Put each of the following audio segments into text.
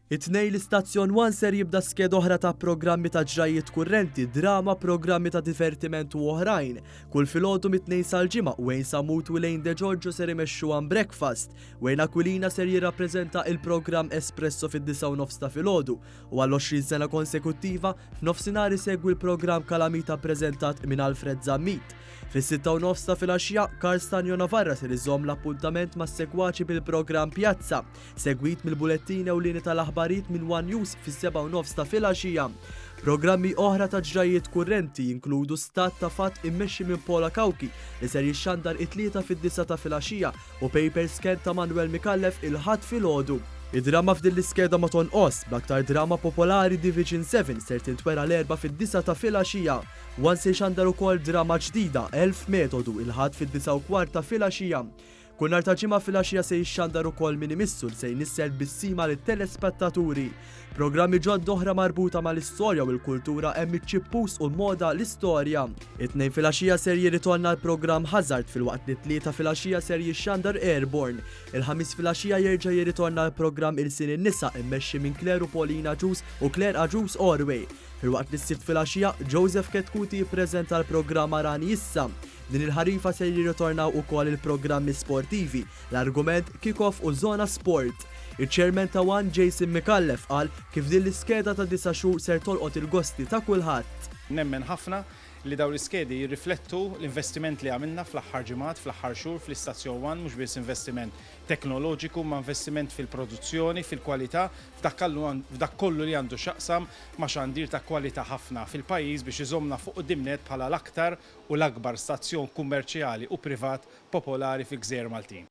It-tnejn l-istazzjon 1 ser jibda sked oħra ta' programmi ta' ġrajiet kurrenti, drama, programmi ta' divertiment u oħrajn. Kull filgħodu mit-tnejn sal-ġimgħa Wayne Samut u Lejn De Giorgio ser imexxu għan breakfast. Wayne Aquilina ser jirrappreżenta il-programm Espresso fid-9:30 ta' filgħodu u għal 20 sena konsekuttiva f'nofsinhar isegwi l-programm Kalamita ppreżentat minn Alfred Zammit. Fis-6:30 ta' filgħaxija Karl Stanjo Navarra ser iżomm l-appuntament mas-segwaċi bil-programm Pjazza, segwit mill-bulettini ewlieni tal-aħbarijiet minn One News fis-7:30 ta' filgħaxija. Programmi oħra ta' ġrajiet kurrenti jinkludu Stat ta' Fatt immexxi minn Paula Kawki li ser jixxandar it-tlieta fid-9 ta' filgħaxija u Paper Scan ta' Manuel Mikallef il-ħadd filgħodu. Id-drama f'din l-iskeda ma tonqos, b'aktar drama popolari Division 7 ser tintwera l-4 fid-9 ta' filgħaxija. Wan se jxandar ukoll drama ġdida 1000 metodu il-ħadd fid-9:15 ta' filgħaxija. Kull nhar ta' ġimgħa filgħaxija se jixxandar ukoll min imissu se jnissel bis-sima lit-telespettaturi. Programmi ġodda oħra marbuta mal-istorja u l-kultura hemm iċ-ċippus u l-moda l-istorja. It-tnejn filgħaxija ser jirritorna l-programm Hazard filwaqt li t-tlieta filgħaxija ser jixxandar Airborne. Il-ħamis filgħaxija jerġa' jirritorna l-programm Il-Sin in-nisa immexxi minn Claire u Paulina Ġus u Claire Aġus Orway. Filwaqt li s-sibt filgħaxija Joseph Ketkuti jippreżenta l-programm Arani issa. Din il-ħarifa se jirritornaw ukoll il-programmi sportivi, l-argument Kick-Off u Zona Sport. Il-chairman ta' One Jason Mikallef qal kif din l-iskeda ta' 9 xhur ser tolqot il-gosti ta' kulħadd. Nemmen ħafna li dawn l-iskedi jirriflettu l-investiment li għamilna fl-aħħar ġimgħat, fl-aħħar xhur fl-istazzjon 1 mhux biss investiment teknoloġiku ma' investiment fil-produzzjoni, fil-kwalità, f'dak kollu li għandu x'aqsam ma' xandir ta' kwalità ħafna fil-pajjiż biex iżommna fuq dimnet bħala l-aktar u l-akbar stazzjon kummerċjali u privat popolari fil-Gżejjer Maltin.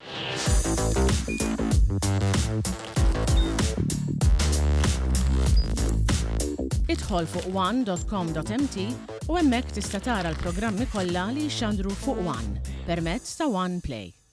Idħol fuq one.com.mt u hemmhekk tista' tara l-programmi kollha li jixxandru fuq One permezz ta' One Play.